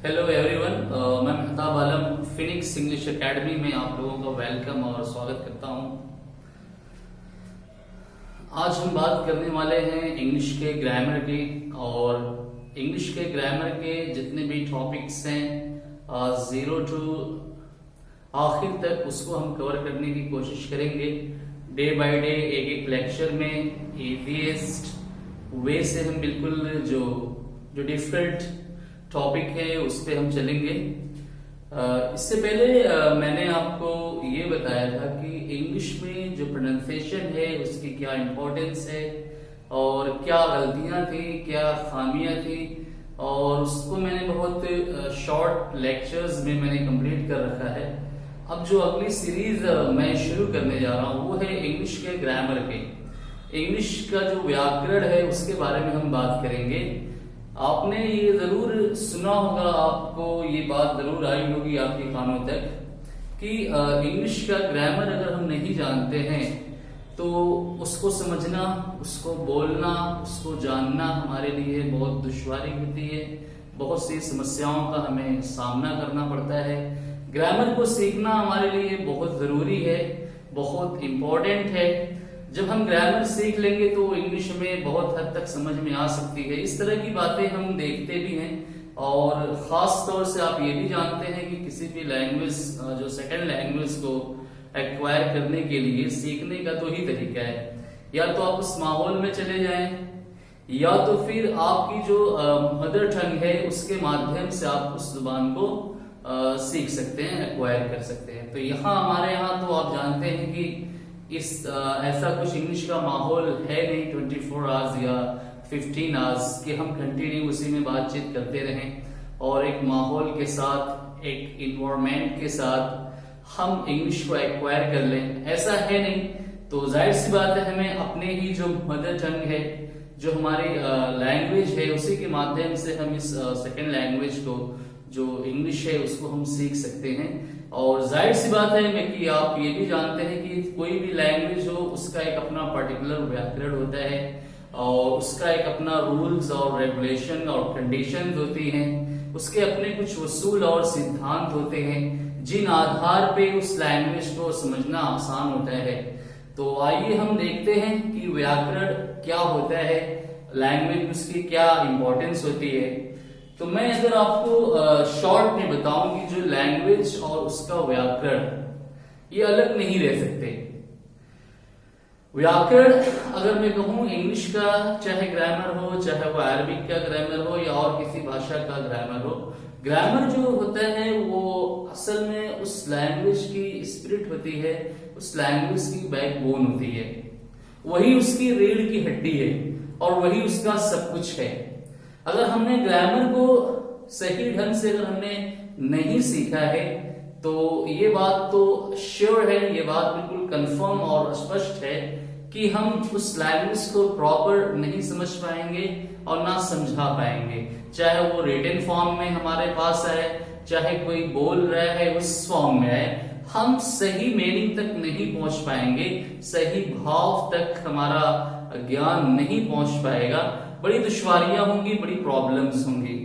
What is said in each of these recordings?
Hello everyone, मैं मेहताब आलम Phoenix English academy में आप लोगों का वेलकम और स्वागत करता हूं। आज हम बात करने वाले हैं इंग्लिश के ग्रामर की, और इंग्लिश के ग्रामर के जितने भी टॉपिक्स हैं जीरो टू आखिर तक उसको हम कवर करने की कोशिश करेंगे। डे बाय डे एक एक लेक्चर में ईजीएस्ट वे से हम बिल्कुल जो डिफिकल्ट टॉपिक है उस पे हम चलेंगे। इससे पहले मैंने आपको ये बताया था कि इंग्लिश में जो प्रोनाउंसिएशन है उसकी क्या इम्पोर्टेंस है और क्या गलतियां थी, क्या खामियां थी, और उसको मैंने बहुत शॉर्ट लेक्चर्स में मैंने कंप्लीट कर रखा है। अब जो अगली सीरीज मैं शुरू करने जा रहा हूँ वो है इंग्लिश के ग्रामर के। इंग्लिश का जो व्याकरण है उसके बारे में हम बात करेंगे। आपने ये जरूर सुना होगा, आपको ये बात जरूर आई होगी आपके कानों तक कि इंग्लिश का ग्रामर अगर हम नहीं जानते हैं तो उसको समझना, उसको बोलना, उसको जानना हमारे लिए बहुत दुश्वारी होती है। बहुत सी समस्याओं का हमें सामना करना पड़ता है। ग्रामर को सीखना हमारे लिए बहुत जरूरी है, बहुत इम्पोर्टेंट है। जब हम ग्रामर सीख लेंगे तो इंग्लिश में बहुत हद तक समझ में आ सकती है। इस तरह की बातें हम देखते भी हैं, और खास तौर से आप ये भी जानते हैं कि किसी भी लैंग्वेज जो सेकंड लैंग्वेज को एक्वायर करने के लिए सीखने का दो ही तरीका है, या तो आप उस माहौल में चले जाएं, या तो फिर आपकी जो मदर टंग है उसके माध्यम से आप उस जुबान को सीख सकते हैं, एक्वायर कर सकते हैं। तो यहाँ हमारे यहाँ तो आप जानते हैं कि ऐसा कुछ इंग्लिश का माहौल है नहीं 24 आवर्स या 15 आवर्स कि हम कंटिन्यू उसी में बातचीत करते रहें और एक माहौल के साथ, एक इन्वायरमेंट के साथ हम इंग्लिश को एक्वायर कर लें। ऐसा है नहीं। तो जाहिर सी बात है हमें अपने ही जो मदर टंग है, जो हमारी लैंग्वेज है, उसी के माध्यम से हम इस सेकेंड लैंग्वेज को जो इंग्लिश है उसको हम सीख सकते हैं। और जाहिर सी बात है कि आप ये भी जानते हैं कि कोई भी लैंग्वेज हो उसका एक अपना पर्टिकुलर व्याकरण होता है, और उसका एक अपना रूल्स और रेगुलेशन और कंडीशंस होती हैं। उसके अपने कुछ उसूल और सिद्धांत होते हैं जिन आधार पे उस लैंग्वेज को समझना आसान होता है। तो आइए हम देखते हैं कि व्याकरण क्या होता है, लैंग्वेज उसकी क्या इंपॉर्टेंस होती है। तो मैं अगर आपको शॉर्ट में बताऊं कि जो लैंग्वेज और उसका व्याकरण ये अलग नहीं रह सकते। व्याकरण अगर मैं कहूं इंग्लिश का, चाहे ग्रामर हो, चाहे वो अरबिक का ग्रामर हो या और किसी भाषा का ग्रामर हो, ग्रामर जो होता है वो असल में उस लैंग्वेज की स्पिरिट होती है, उस लैंग्वेज की बैकबोन होती है। वही उसकी रीढ़ की हड्डी है और वही उसका सब कुछ है। अगर हमने ग्रामर को सही ढंग से अगर हमने नहीं सीखा है तो ये बात तो श्योर है, ये बात बिल्कुल कंफर्म और स्पष्ट है कि हम उस लैंग्वेज को प्रॉपर नहीं समझ पाएंगे और ना समझा पाएंगे। चाहे वो रिटन फॉर्म में हमारे पास है, चाहे कोई बोल रहा है उस फॉर्म में है, हम सही मीनिंग तक नहीं पहुंच पाएंगे, सही भाव तक हमारा ज्ञान नहीं पहुंच पाएगा। बड़ी दुश्वारियां होंगी, बड़ी प्रॉब्लम्स होंगी।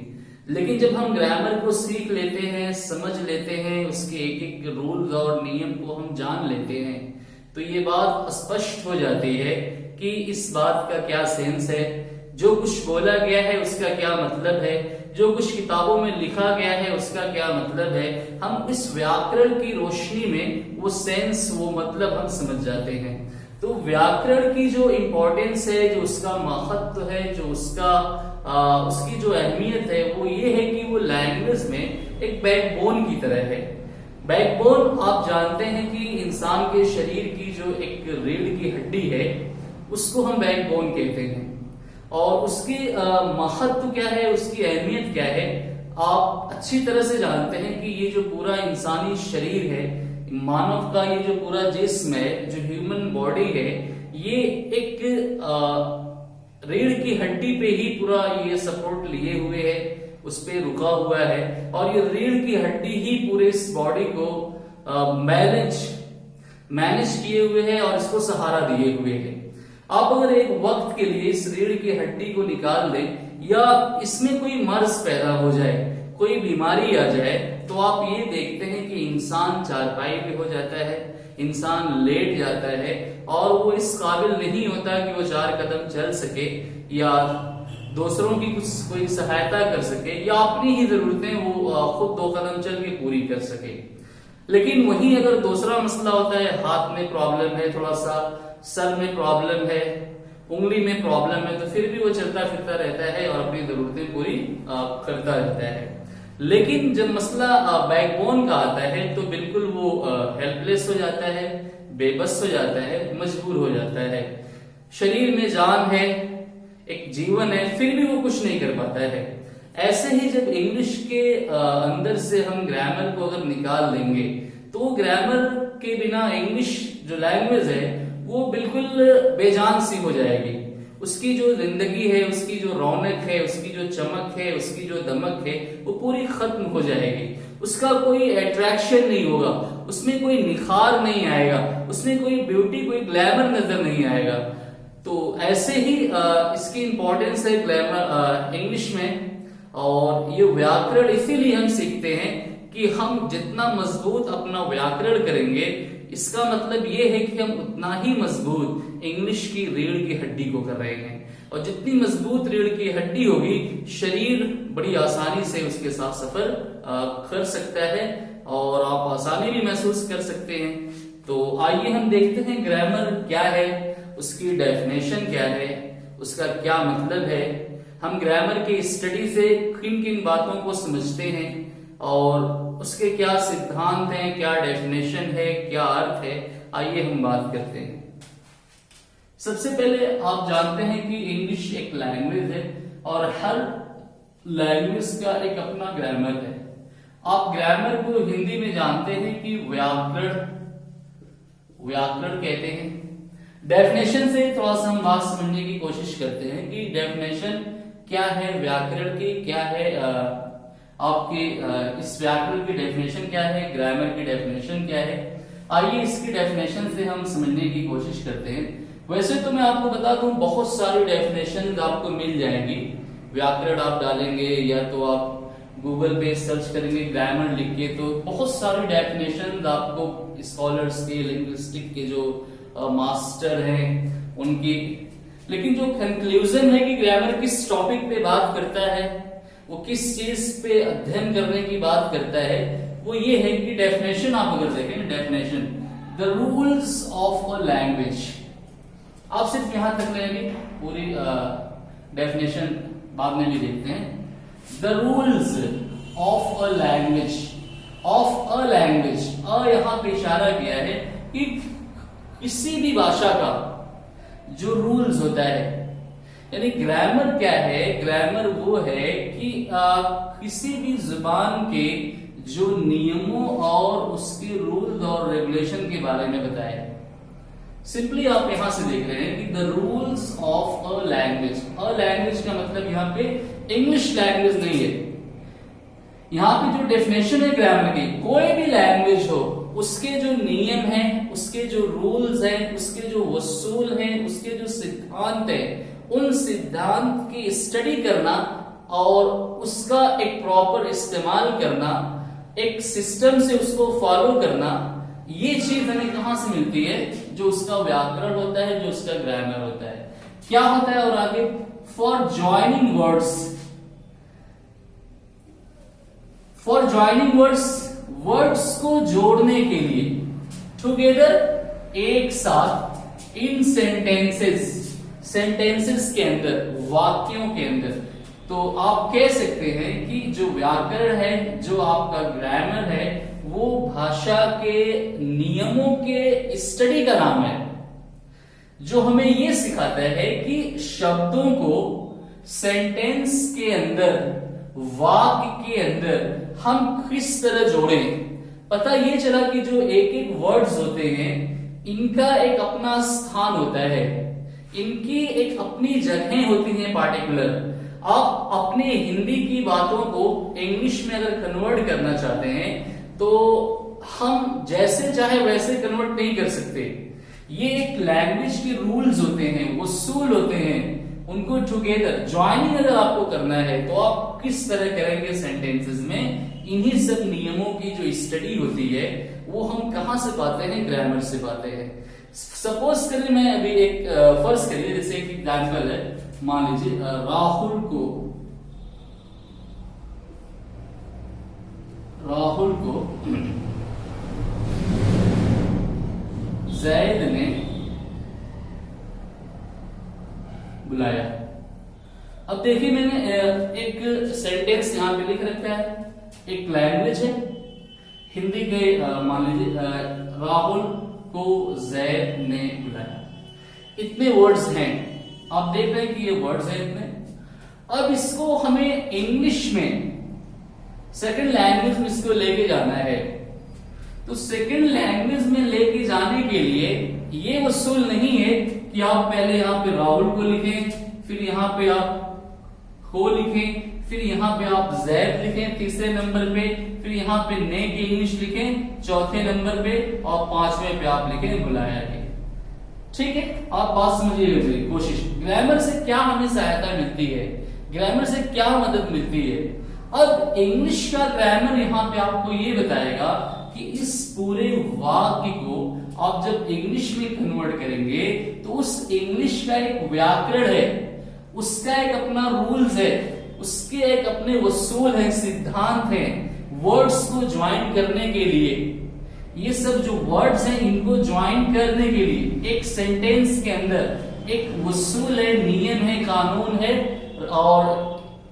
लेकिन जब हम ग्रामर को सीख लेते हैं, समझ लेते हैं, उसके एक एक रूल्स और नियम को हम जान लेते हैं, तो ये बात स्पष्ट हो जाती है कि इस बात का क्या सेंस है, जो कुछ बोला गया है उसका क्या मतलब है, जो कुछ किताबों में लिखा गया है उसका क्या मतलब है। हम इस व्याकरण की रोशनी में वो सेंस, वो मतलब हम समझ जाते हैं। तो व्याकरण की जो इंपॉर्टेंस है, जो उसका महत्व है, जो उसकी जो अहमियत है वो ये है कि वो लैंग्वेज में एक बैकबोन की तरह है। बैकबोन आप जानते हैं कि इंसान के शरीर की जो एक रीढ़ की हड्डी है उसको हम बैकबोन कहते हैं। और उसकी महत्व क्या है, उसकी अहमियत क्या है, आप अच्छी तरह से जानते हैं कि ये जो पूरा इंसानी शरीर है, मानव का ये जो पूरा जिस्म है, जो ह्यूमन बॉडी है, ये एक रीढ़ की हड्डी पे ही पूरा ये सपोर्ट लिए हुए है, उस पे रुका हुआ है, और ये रीढ़ की हड्डी ही पूरे इस बॉडी को मैनेज किए हुए है और इसको सहारा दिए हुए है। आप अगर एक वक्त के लिए इस रीढ़ की हड्डी को निकाल दें या इसमें कोई मर्ज पैदा हो जाए, कोई बीमारी आ जाए तो आप ये देखते हैं कि इंसान चारपाई पे हो जाता है, इंसान लेट जाता है और वो इस काबिल नहीं होता कि वो 4 कदम चल सके या दूसरों की कुछ कोई सहायता कर सके या अपनी ही जरूरतें वो खुद 2 कदम चल के पूरी कर सके। लेकिन वहीं अगर दूसरा मसला होता है, हाथ में प्रॉब्लम है, थोड़ा सा सर में प्रॉब्लम है, उंगली में प्रॉब्लम है, तो फिर भी वो चलता फिरता रहता है और अपनी जरूरतें पूरी करता रहता है। लेकिन जब मसला बैकबोन का आता है तो बिल्कुल वो हेल्पलेस हो जाता है, बेबस हो जाता है, मजबूर हो जाता है। शरीर में जान है, एक जीवन है, फिर भी वो कुछ नहीं कर पाता है। ऐसे ही जब इंग्लिश के अंदर से हम ग्रामर को अगर निकाल देंगे तो ग्रामर के बिना इंग्लिश जो लैंग्वेज है वो बिल्कुल बेजान सी हो जाएगी। उसकी जो जिंदगी है, उसकी जो रौनक है, उसकी जो चमक है, उसकी जो दमक है, वो पूरी खत्म हो जाएगी। उसका कोई अट्रैक्शन नहीं होगा, उसमें कोई निखार नहीं आएगा, उसमें कोई ब्यूटी, कोई ग्लैमर नजर नहीं आएगा। तो ऐसे ही इसकी इंपॉर्टेंस है ग्रामर इंग्लिश में। और ये व्याकरण इसीलिए हम सीखते हैं कि हम जितना मजबूत अपना व्याकरण करेंगे, इसका मतलब ये है कि हम उतना ही मजबूत इंग्लिश की रीढ़ की हड्डी को कर रहे हैं। और जितनी मजबूत रीढ़ की हड्डी होगी, शरीर बड़ी आसानी से उसके साथ सफर कर सकता है और आप आसानी भी महसूस कर सकते हैं। तो आइए हम देखते हैं ग्रामर क्या है, उसकी डेफिनेशन क्या है, उसका क्या मतलब है, हम ग्रामर की स्टडी से किन किन बातों को समझते हैं और उसके क्या सिद्धांत हैं, क्या डेफिनेशन है, क्या अर्थ है। आइए हम बात करते हैं। सबसे पहले आप जानते हैं कि इंग्लिश एक लैंग्वेज है और हर लैंग्वेज का एक अपना ग्रामर है। आप ग्रामर को हिंदी में जानते हैं कि व्याकरण कहते हैं। डेफिनेशन से थोड़ा सा हम बात समझने की कोशिश करते हैं कि डेफिनेशन क्या है व्याकरण की, क्या है आपके इस व्याकरण की डेफिनेशन क्या है, ग्रामर की डेफिनेशन क्या है। आइए इसकी डेफिनेशन से हम समझने की कोशिश करते हैं। वैसे तो मैं आपको बता दूं, बहुत सारी डेफिनेशन आपको मिल जाएंगी। व्याकरण आप डालेंगे या तो आप गूगल पे सर्च करेंगे ग्रामर लिख के, तो बहुत सारी डेफिनेशन आपको स्कॉलर्स के, लिंग्विस्टिक के जो मास्टर हैं उनकी। लेकिन जो कंक्लूजन है कि ग्रामर किस टॉपिक पे बात करता है, वो किस चीज पे अध्ययन करने की बात करता है, वो ये है कि डेफिनेशन आप अगर देखें, definition the rules of a language. आप सिर्फ यहां तक लेंगे, पूरी डेफिनेशन बाद में भी देखते हैं। The rules of a language, of a language, यहां पे इशारा किया है कि किसी भी भाषा का जो रूल्स होता है, यानी ग्रामर क्या है, ग्रामर वो है कि किसी भी जुबान के जो नियमों और उसके रूल्स और रेगुलेशन के बारे में बताए। सिंपली आप यहां से देख रहे हैं कि the rules of a language. A language का मतलब यहां पे इंग्लिश लैंग्वेज नहीं है। यहां पे जो डेफिनेशन है ग्रामर की, कोई भी लैंग्वेज हो, उसके जो नियम हैं, उसके जो रूल्स हैं, उसके जो वसूल हैं, उसके जो सिद्धांत हैं, उन सिद्धांत की स्टडी करना और उसका एक प्रॉपर इस्तेमाल करना, एक सिस्टम से उसको फॉलो करना, ये चीज हमें कहां से मिलती है? जो उसका व्याकरण होता है, जो उसका ग्रामर होता है। क्या होता है और आगे? For joining words, for joining words, words को जोड़ने के लिए, टुगेदर, एक साथ, इन सेंटेंसेस, सेंटेंसेस के अंदर, वाक्यों के अंदर। तो आप कह सकते हैं कि जो व्याकरण है, जो आपका ग्रामर है, वो भाषा के नियमों के स्टडी का नाम है, जो हमें ये सिखाता है कि शब्दों को सेंटेंस के अंदर, वाक्य के अंदर हम किस तरह जोड़ें। पता ये चला कि जो एक एक वर्ड्स होते हैं, इनका एक अपना स्थान होता है, इनकी एक अपनी जगह होती है पार्टिकुलर। आप अपने हिंदी की बातों को इंग्लिश में अगर कन्वर्ट करना चाहते हैं तो हम जैसे चाहे वैसे कन्वर्ट नहीं कर सकते। ये एक लैंग्वेज के रूल्स होते हैं, उसूल होते हैं, उनको टुगेदर ज्वाइनिंग अगर आपको करना है तो आप किस तरह करेंगे सेंटेंसेस में, इन्हीं सब नियमों की जो स्टडी होती है वो हम कहां से पाते हैं, ग्रामर से पाते हैं। सपोज करिए मैं अभी एक फर्ज करिए जैसे एक एग्जाम्पल है, मान लीजिए राहुल को जैद ने बुलाया। अब देखिए मैंने एक सेंटेंस यहां पे लिख रखा है, एक लैंग्वेज है हिंदी के, मान लीजिए राहुल को जैद ने बुलाया। इतने वर्ड्स हैं, आप देख रहे हैं कि ये वर्ड्स हैं इतने। अब इसको हमें इंग्लिश में सेकंड लैंग्वेज में इसको लेके जाना है, तो सेकंड लैंग्वेज में लेके जाने के लिए ये उसूल नहीं है कि आप पहले यहाँ पे राहुल को लिखें, फिर यहाँ पे आप को लिखें, फिर यहाँ पे आप जैद लिखें तीसरे नंबर पे, फिर यहाँ पे ने की इंग्लिश लिखें चौथे नंबर पे, और पांचवें पे आप लिखें बुलाया के। ठीक है, आप बात समझिए कोशिश। ग्रामर से क्या हमें सहायता मिलती है, ग्रामर से क्या मदद मिलती है। अब इंग्लिश का ग्रामर यहाँ पे आपको ये बताएगा कि इस पूरे वाक्य को आप जब इंग्लिश में कन्वर्ट करेंगे तो उस इंग्लिश का एक व्याकरण है, उसका एक अपना रूल्स है, उसके एक अपने वसूल है, सिद्धांत है। वर्ड्स को ज्वाइन करने के लिए, ये सब जो वर्ड्स हैं इनको ज्वाइन करने के लिए एक सेंटेंस के अंदर एक वसूल है, नियम है, कानून है, और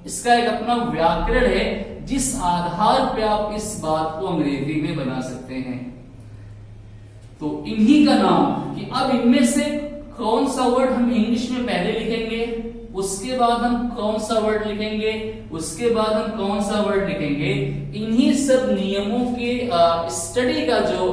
इसका एक अपना व्याकरण है जिस आधार पे आप इस बात को अंग्रेजी में बना सकते हैं। तो इन्हीं का नाम कि अब इनमें से कौन सा वर्ड हम इंग्लिश में पहले लिखेंगे, उसके बाद हम कौन सा वर्ड लिखेंगे, उसके बाद हम कौन सा वर्ड लिखेंगे, इन्हीं सब नियमों के स्टडी का जो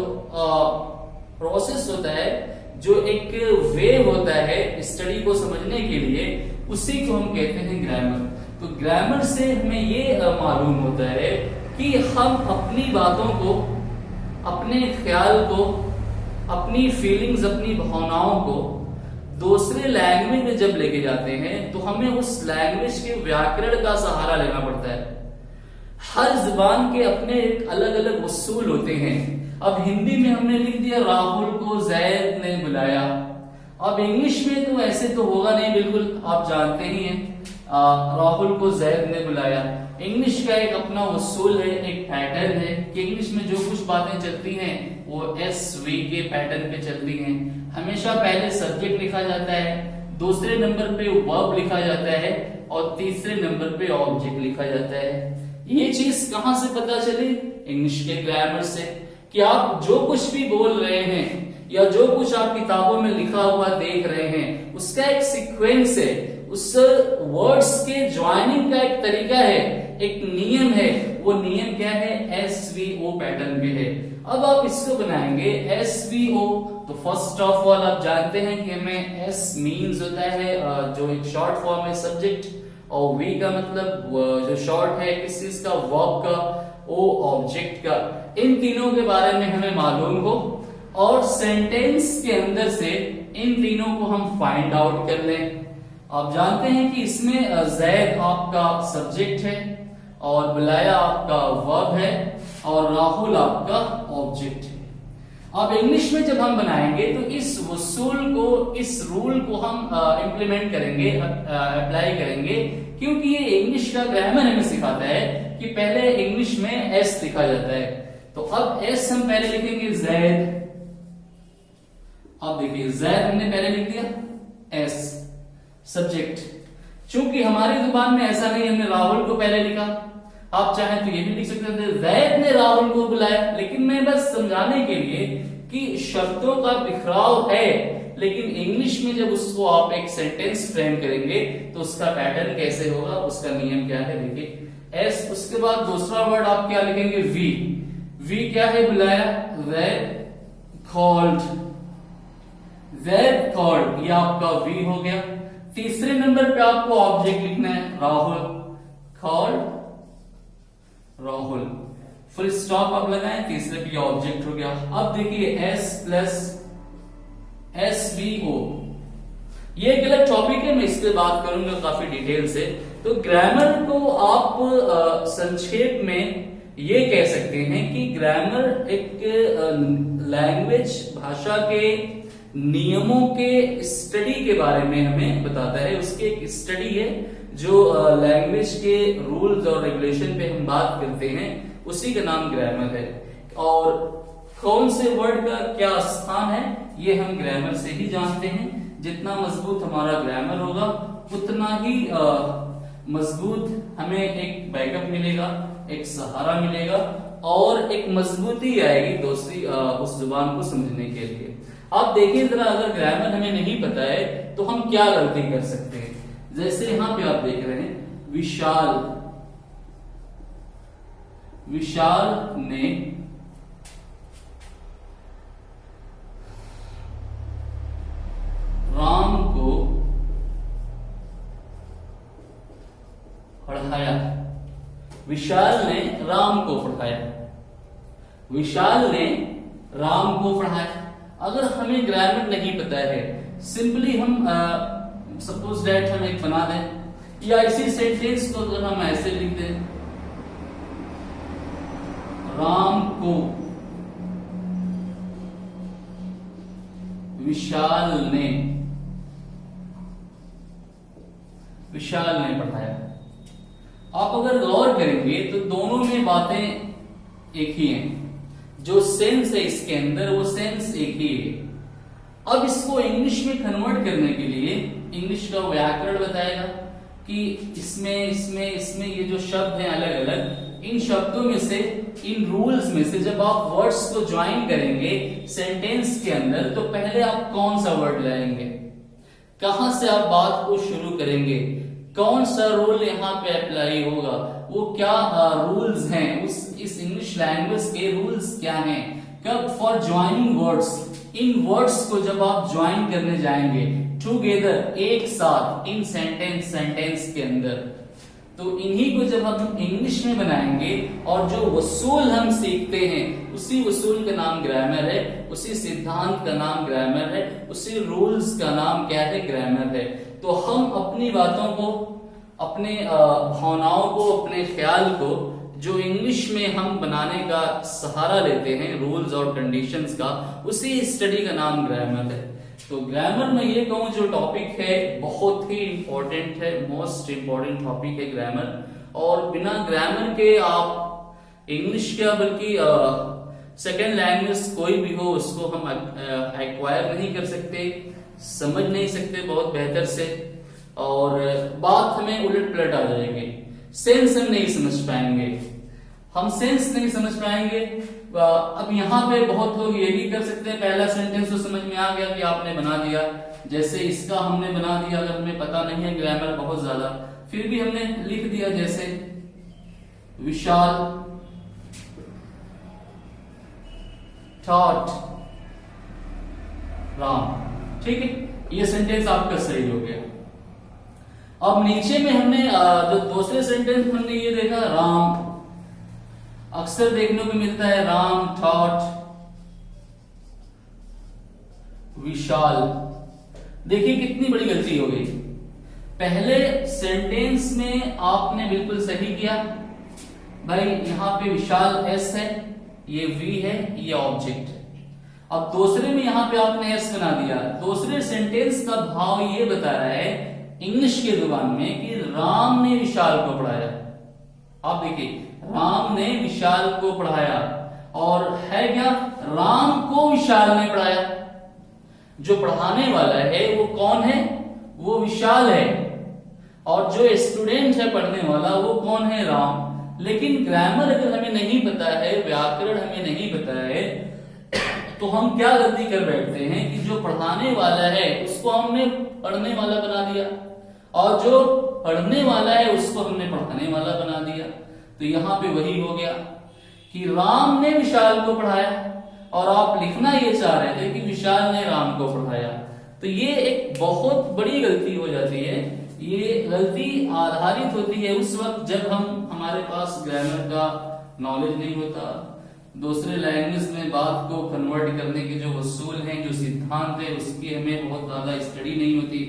प्रोसेस होता है, जो एक वे होता है स्टडी को समझने के लिए, उसी को हम कहते हैं ग्रामर। तो ग्रामर से हमें ये मालूम होता है कि हम अपनी बातों को, अपने ख्याल को, अपनी फीलिंग्स, अपनी भावनाओं को दूसरे लैंग्वेज में जब लेके जाते हैं तो हमें उस लैंग्वेज के व्याकरण का सहारा लेना पड़ता है। हर जुबान के अपने एक अलग अलग उसूल होते हैं। अब हिंदी में हमने लिख दिया राहुल को जैद ने बुलाया, अब इंग्लिश में तो ऐसे तो होगा नहीं, बिल्कुल आप जानते ही हैं राहुल को जैद ने बुलाया। इंग्लिश का एक अपना उसूल है, एक पैटर्न है कि इंग्लिश में जो कुछ बातें चलती हैं वो SV के पैटर्न पे चलती हैं। हमेशा पहले सब्जेक्ट लिखा जाता है, दूसरे नंबर पे वर्ब लिखा जाता है, और तीसरे नंबर पे ऑब्जेक्ट लिखा जाता है। ये चीज कहां से पता चली? इंग्लिश के ग्रामर से, कि आप जो कुछ भी बोल रहे हैं या जो कुछ आप किताबों में लिखा हुआ देख रहे हैं उसका एक सीक्वेंस है, उस वर्ड्स के ज्वाइनिंग का एक तरीका है, एक नियम है। वो नियम क्या है? SVO पैटर्न पे है। अब आप इसको बनाएंगे SVO, तो फर्स्ट ऑफ ऑल आप जानते हैं कि हमें S मीन्स होता है जो एक शॉर्ट फॉर्म है सब्जेक्ट, और V का मतलब जो शॉर्ट है किस चीज का? वर्ब का, O ऑब्जेक्ट का। इन तीनों के बारे में हमें मालूम हो और सेंटेंस के अंदर से इन तीनों को हम फाइंड आउट कर लें। आप जानते हैं कि इसमें जैद आपका सब्जेक्ट है और बुलाया आपका वर्ब है और राहुल आपका ऑब्जेक्ट है। अब इंग्लिश में जब हम बनाएंगे तो इस वसूल को, इस रूल को हम इंप्लीमेंट करेंगे, अप्लाई करेंगे, क्योंकि ये इंग्लिश का ग्रामर हमें सिखाता है कि पहले इंग्लिश में S लिखा जाता है। तो अब S हम पहले लिखेंगे जैद। अब देखिए जैद हमने पहले लिख दिया S सब्जेक्ट। चूंकि हमारी जुबान में ऐसा नहीं, हमने राहुल को पहले लिखा। आप चाहें तो ये भी लिख सकते थे जैद ने राहुल को बुलाया, लेकिन मैं बस समझाने के लिए कि शब्दों का बिखराव है, लेकिन इंग्लिश में जब उसको आप एक सेंटेंस फ्रेम करेंगे तो उसका पैटर्न कैसे होगा, उसका नियम क्या है, देखिए S। उसके बाद दूसरा वर्ड आप क्या लिखेंगे? V क्या है? बुलाया। जैद कॉल्ड, जैद कॉल्ड, ये आपका V हो गया। तीसरे नंबर पे आपको ऑब्जेक्ट लिखना है Rahul, called Rahul, full stop आप लगाएं, तीसरे पे ऑब्जेक्ट हो गया। अब देखिए S प्लस SVO, ये एक अलग टॉपिक है, मैं इस पे बात करूंगा काफी डिटेल से। तो ग्रामर को आप संक्षेप में ये कह सकते हैं कि ग्रामर एक लैंग्वेज भाषा के नियमों के स्टडी के बारे में हमें बताता है। उसकी एक स्टडी है जो लैंग्वेज के रूल्स और रेगुलेशन पे हम बात करते हैं, उसी का नाम ग्रामर है। और कौन से वर्ड का क्या स्थान है ये हम ग्रामर से ही जानते हैं। जितना मजबूत हमारा ग्रामर होगा उतना ही मजबूत हमें एक बैकअप मिलेगा, एक सहारा मिलेगा और एक मजबूती आएगी दूसरी उस जुबान को समझने के लिए। आप देखिए जरा, अगर ग्रामर हमें नहीं पता है तो हम क्या गलती कर सकते हैं। जैसे यहां पे आप देख रहे हैं विशाल, विशाल ने राम को पढ़ाया। विशाल ने राम को पढ़ाया, विशाल ने राम को पढ़ाया। अगर हमें ग्रामर नहीं पता है, सिंपली हम सपोज दैट हम एक बना दें या इसी सेंटेंस को अगर हम ऐसे लिख दें, राम को विशाल ने पढ़ाया। आप अगर गौर करेंगे तो दोनों में बातें एक ही हैं, जो सेंस है इसके अंदर वो सेंस एक ही है। अब इसको इंग्लिश में कन्वर्ट करने के लिए इंग्लिश का व्याकरण बताएगा कि इसमें इसमें इसमें ये जो शब्द हैं अलग अलग, इन शब्दों में से, इन रूल्स में से जब आप वर्ड्स को ज्वाइन करेंगे सेंटेंस के अंदर तो पहले आप कौन सा वर्ड लाएंगे, कहां से आप बात को शुरू करेंगे, कौन सा रूल यहाँ पे अप्लाई होगा, वो क्या रूल्स हैं, इस इंग्लिश लैंग्वेज के रूल्स क्या हैं। कब for joining words, in words को जब आप ज्वाइन करने जाएंगे टुगेदर, एक साथ, इन सेंटेंस के अंदर, तो इन्हीं को जब हम इंग्लिश में बनाएंगे और जो वसूल हम सीखते हैं उसी वसूल का नाम ग्रामर है, उसी सिद्धांत का नाम ग्रामर है, उसी रूल्स का नाम क्या है, ग्रामर है। तो हम अपनी बातों को, अपने भावनाओं को, अपने ख्याल को जो इंग्लिश में हम बनाने का सहारा लेते हैं रूल्स और कंडीशंस का, उसी स्टडी का नाम ग्रामर है। तो ग्रामर में ये कहूं जो टॉपिक है बहुत ही इंपॉर्टेंट है, मोस्ट इंपॉर्टेंट टॉपिक है ग्रामर। और बिना ग्रामर के आप इंग्लिश क्या बल्कि सेकेंड लैंग्वेज कोई भी हो उसको हम एक्वायर नहीं कर सकते, समझ नहीं सकते बहुत बेहतर से, और बात हमें उलट पलट आ जाएगी, सेंस हम नहीं समझ पाएंगे, हम सेंस नहीं समझ पाएंगे। अब यहाँ पे बहुत लोग ये भी कर सकते हैं, पहला सेंटेंस तो समझ में आ गया कि आपने बना दिया, जैसे इसका हमने बना दिया, अगर हमें पता नहीं है ग्रामर बहुत ज्यादा, फिर भी हमने लिख दिया जैसे विशाल taught राम, ठीक है, ये सेंटेंस आपका सही हो गया। अब नीचे में हमने जो दूसरे सेंटेंस हमने ये देखा, राम, अक्सर देखने को मिलता है राम taught विशाल। देखिए कितनी बड़ी गलती हो गई, पहले सेंटेंस में आपने बिल्कुल सही किया भाई, यहां पे विशाल एस है, ये वी है, ये ऑब्जेक्ट है। अब दूसरे में यहां पे आपने एस बना दिया, दूसरे सेंटेंस का भाव ये बता रहा है इंग्लिश के जुबान में कि राम ने विशाल को पढ़ाया। आप देखिए राम ने विशाल को पढ़ाया, और है क्या, राम को विशाल ने पढ़ाया। जो पढ़ाने वाला है वो कौन है, वो विशाल है, और जो स्टूडेंट है पढ़ने वाला वो कौन है, राम। लेकिन ग्रामर अगर हमें नहीं पता है, व्याकरण हमें नहीं पता है, तो हम क्या गलती कर बैठते हैं कि जो पढ़ाने वाला है उसको हमने पढ़ने वाला बना दिया, और जो पढ़ने वाला है उसको हमने पढ़ाने वाला बना दिया। तो यहां पे वही हो गया कि राम ने विशाल को पढ़ाया, और आप लिखना ये चाह रहे थे कि विशाल ने राम को पढ़ाया। तो ये एक बहुत बड़ी गलती हो जाती है। ये गलती आधारित होती है उस वक्त जब हमारे पास ग्रामर का नॉलेज नहीं होता, दूसरे लैंग्वेज में बात को कन्वर्ट करने के जो उसूल हैं, जो सिद्धांत है, उसकी हमें बहुत ज्यादा स्टडी नहीं होती,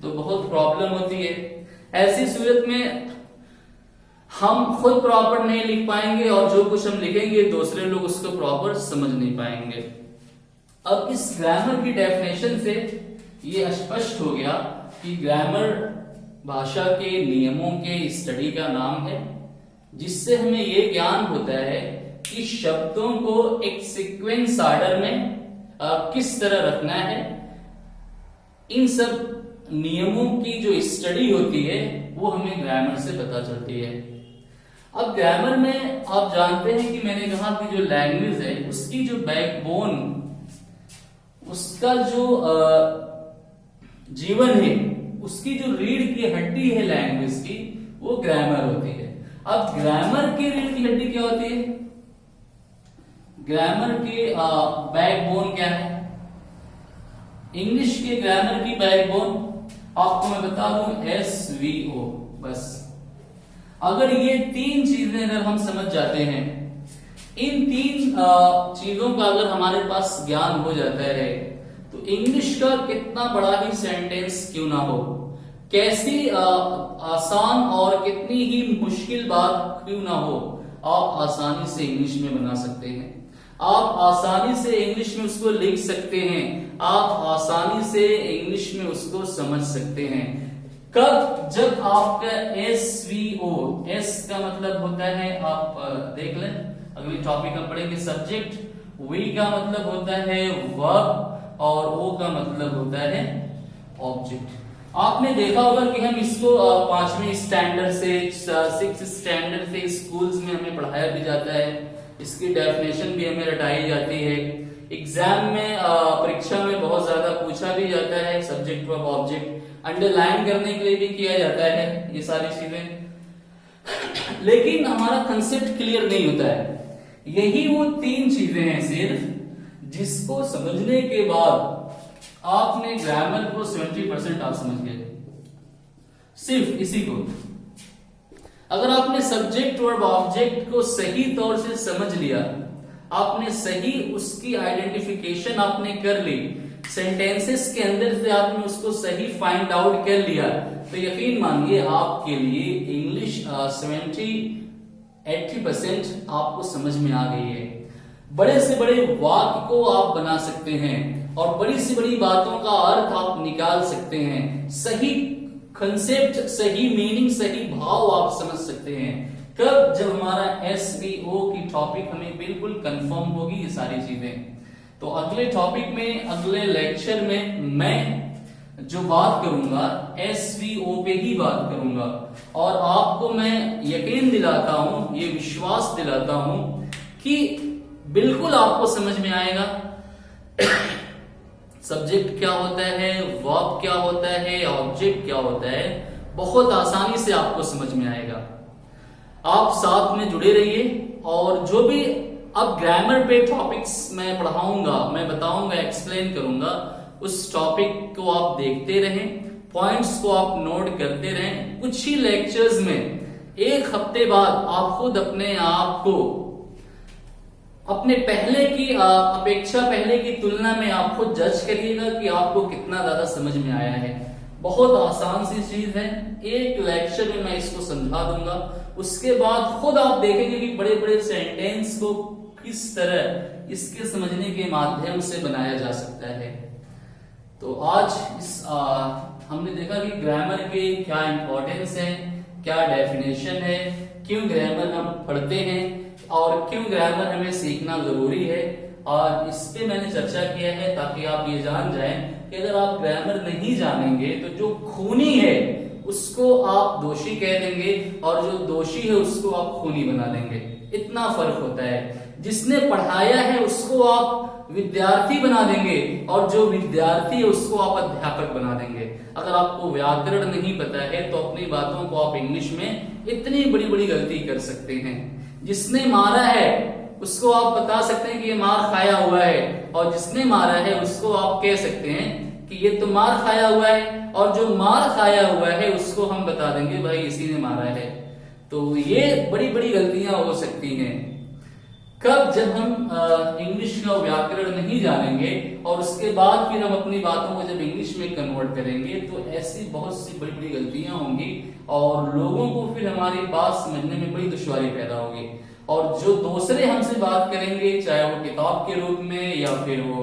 तो बहुत प्रॉब्लम होती है। ऐसी सूरत में हम खुद प्रॉपर नहीं लिख पाएंगे और जो कुछ हम लिखेंगे दूसरे लोग उसको प्रॉपर समझ नहीं पाएंगे। अब इस ग्रामर की डेफिनेशन से ये स्पष्ट हो गया कि ग्रामर भाषा के नियमों के स्टडी का नाम है, जिससे हमें ये ज्ञान होता है कि शब्दों को एक सीक्वेंस ऑर्डर में किस तरह रखना है। इन सब नियमों की जो स्टडी होती है वो हमें ग्रामर से पता चलती है। अब ग्रामर में आप जानते हैं कि मैंने कहा कि जो लैंग्वेज है उसकी जो बैकबोन, उसका जो जीवन है, उसकी जो रीढ़ की हड्डी है लैंग्वेज की, वो ग्रामर होती है। अब ग्रामर की रीढ़ की हड्डी क्या होती है? ग्रामर की बैकबोन क्या है? इंग्लिश के ग्रामर की बैकबोन आपको मैं बता दूं SVO। बस अगर ये तीन चीजें अगर हम समझ जाते हैं, इन तीन चीजों का अगर हमारे पास ज्ञान हो जाता है, तो इंग्लिश का कितना बड़ा ही सेंटेंस क्यों ना हो, कैसी आसान और कितनी ही मुश्किल बात क्यों ना हो, आप आसानी से इंग्लिश में बना सकते हैं। आप आसानी से इंग्लिश में उसको लिख सकते हैं, आप आसानी से इंग्लिश में उसको समझ सकते हैं। कब? जब आपका SVO, S का मतलब होता है, आप देख लें, अगली टॉपिक हम पढ़ेंगे सब्जेक्ट, V का मतलब होता है वर्ब, और O का मतलब होता है ऑब्जेक्ट। आपने देखा होगा कि हम इसको 5वीं स्टैंडर्ड से 6th स्टैंडर्ड से स्कूल्स में हमें पढ़ाया भी जाता है, इसकी डेफिनेशन भी हमें रटाई जाती है। एग्जाम में परीक्षा में बहुत ज्यादा पूछा भी जाता है, सब्जेक्ट वर्ब ऑब्जेक्ट अंडरलाइन करने के लिए भी किया जाता है ये सारी चीजें, लेकिन हमारा कंसेप्ट क्लियर नहीं होता है। यही वो तीन चीजें हैं सिर्फ, जिसको समझने के बाद आपने ग्रामर को 70% आप समझ गए, सिर्फ इसी को। अगर आपने सब्जेक्ट वर्ब ऑब्जेक्ट को सही तौर से समझ लिया, आपने सही उसकी आइडेंटिफिकेशन आपने कर ली, सेंटेंसेस के अंदर से आपने उसको सही फाइंड आउट कर लिया, तो यकीन मानिए आपके लिए इंग्लिश 70-80% आपको समझ में आ गई है। बड़े से बड़े वाक्य को आप बना सकते हैं और बड़ी से बड़ी बातों का अर्थ आप निकाल सकते हैं, सही कंसेप्ट, सही मीनिंग, सही भाव आप समझ सकते हैं। कब? जब हमारा SVO की टॉपिक हमें बिल्कुल कंफर्म होगी ये सारी चीजें। तो अगले टॉपिक में, अगले लेक्चर में मैं जो बात करूंगा SVO पे ही बात करूंगा, और आपको मैं यकीन दिलाता हूं, ये विश्वास दिलाता हूं कि बिल्कुल आपको समझ में आएगा सब्जेक्ट क्या होता है, वर्ब क्या होता है, ऑब्जेक्ट क्या होता है, बहुत आसानी से आपको समझ में आएगा। आप साथ में जुड़े रहिए, और जो भी अब ग्रामर पे टॉपिक्स मैं पढ़ाऊंगा, मैं बताऊंगा, एक्सप्लेन करूंगा, उस टॉपिक को आप देखते रहें, पॉइंट्स को आप नोट करते रहें। कुछ ही लेक्चर्स में 1 हफ्ते बाद आप खुद अपने आप को अपने पहले की अपेक्षा, पहले की तुलना में आप खुद जज करिएगा कि आपको कितना ज्यादा समझ में आया है। बहुत आसान सी चीज है, एक लेक्चर में मैं इसको समझा दूंगा, उसके बाद खुद आप देखेंगे कि बड़े बड़े सेंटेंस को किस तरह इसके समझने के माध्यम से बनाया जा सकता है। तो आज हमने देखा कि ग्रामर के क्या इंपॉर्टेंस है, क्या डेफिनेशन है, क्यों ग्रामर हम पढ़ते हैं और क्यों ग्रामर हमें सीखना जरूरी है, और इस पे मैंने चर्चा किया है ताकि आप ये जान जाएं कि अगर आप ग्रामर नहीं जानेंगे तो जो खूनी है उसको आप दोषी कह देंगे, और जो दोषी है उसको आप खूनी बना देंगे। इतना फर्क होता है। जिसने पढ़ाया है उसको आप विद्यार्थी बना देंगे, और जो विद्यार्थी है उसको आप अध्यापक बना देंगे। अगर आपको व्याकरण नहीं पता है तो अपनी बातों को आप इंग्लिश में इतनी बड़ी बड़ी गलती कर सकते हैं। जिसने मारा है उसको आप बता सकते हैं कि ये मार खाया हुआ है, और जिसने मारा है उसको आप कह सकते हैं कि ये तो मार खाया हुआ है, और जो मार खाया हुआ है उसको हम बता देंगे भाई इसी ने मारा है। तो ये बड़ी बड़ी गलतियां हो सकती हैं। कब? जब हम इंग्लिश का व्याकरण नहीं जानेंगे और उसके बाद फिर हम अपनी बातों को जब इंग्लिश में कन्वर्ट करेंगे तो ऐसी बहुत सी बड़ी बड़ी गलतियां होंगी और लोगों को फिर हमारी बात समझने में बड़ी दुश्वारी पैदा होगी। और जो दूसरे हमसे बात करेंगे, चाहे वो किताब के रूप में या फिर वो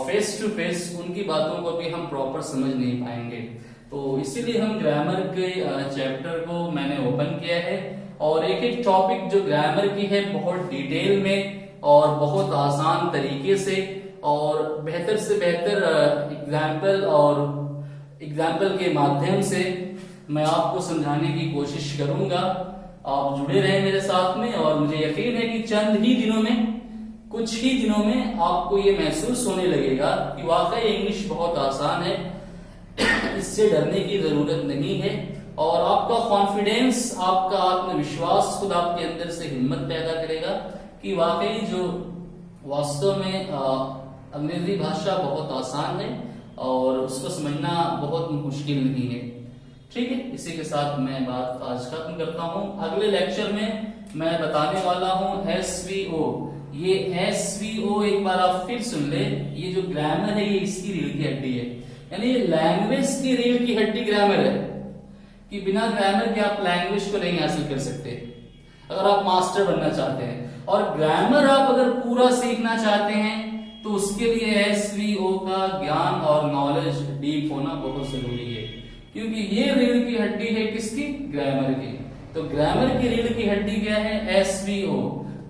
फेस टू फेस, उनकी बातों को भी हम प्रॉपर समझ नहीं पाएंगे। तो इसीलिए हम ग्रामर के चैप्टर को मैंने ओपन किया है और एक एक टॉपिक जो ग्रामर की है बहुत डिटेल में और बहुत आसान तरीके से और बेहतर से बेहतर एग्जाम्पल के माध्यम से मैं आपको समझाने की कोशिश करूंगा। आप जुड़े रहें मेरे साथ में और मुझे यकीन है कि चंद ही दिनों में, कुछ ही दिनों में आपको ये महसूस होने लगेगा कि वाकई इंग्लिश बहुत आसान है, इससे डरने की जरूरत नहीं है। और आपका कॉन्फिडेंस, आपका आत्मविश्वास खुद आपके अंदर से हिम्मत पैदा करेगा कि वाकई जो वास्तव में अंग्रेजी भाषा बहुत आसान है और उसको समझना बहुत मुश्किल नहीं है। ठीक है, इसी के साथ मैं बात आज खत्म करता हूं। अगले लेक्चर में मैं बताने वाला हूं SVO। ये SVO एक बार आप फिर सुन ले, ये जो ग्रामर है ये इसकी रीढ़ की हड्डी है, यानी ये लैंग्वेज की रीढ़ की हड्डी ग्रामर है कि बिना ग्रामर के आप लैंग्वेज को नहीं हासिल कर सकते अगर आप मास्टर बनना चाहते हैं। और ग्रामर आप अगर पूरा सीखना चाहते हैं तो उसके लिए SVO का ज्ञान और नॉलेज डीप होना बहुत जरूरी है, क्योंकि ये रीढ़ की हड्डी है किसकी? ग्रामर की। तो ग्रामर की रीढ़ की हड्डी क्या है? SVO।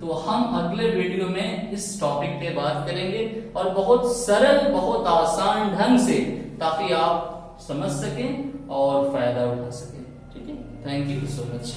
तो हम अगले वीडियो में इस टॉपिक पे बात करेंगे और बहुत सरल, बहुत आसान ढंग से, ताकि आप समझ सकें और फायदा उठा सकें। ठीक है, थैंक यू सो मच।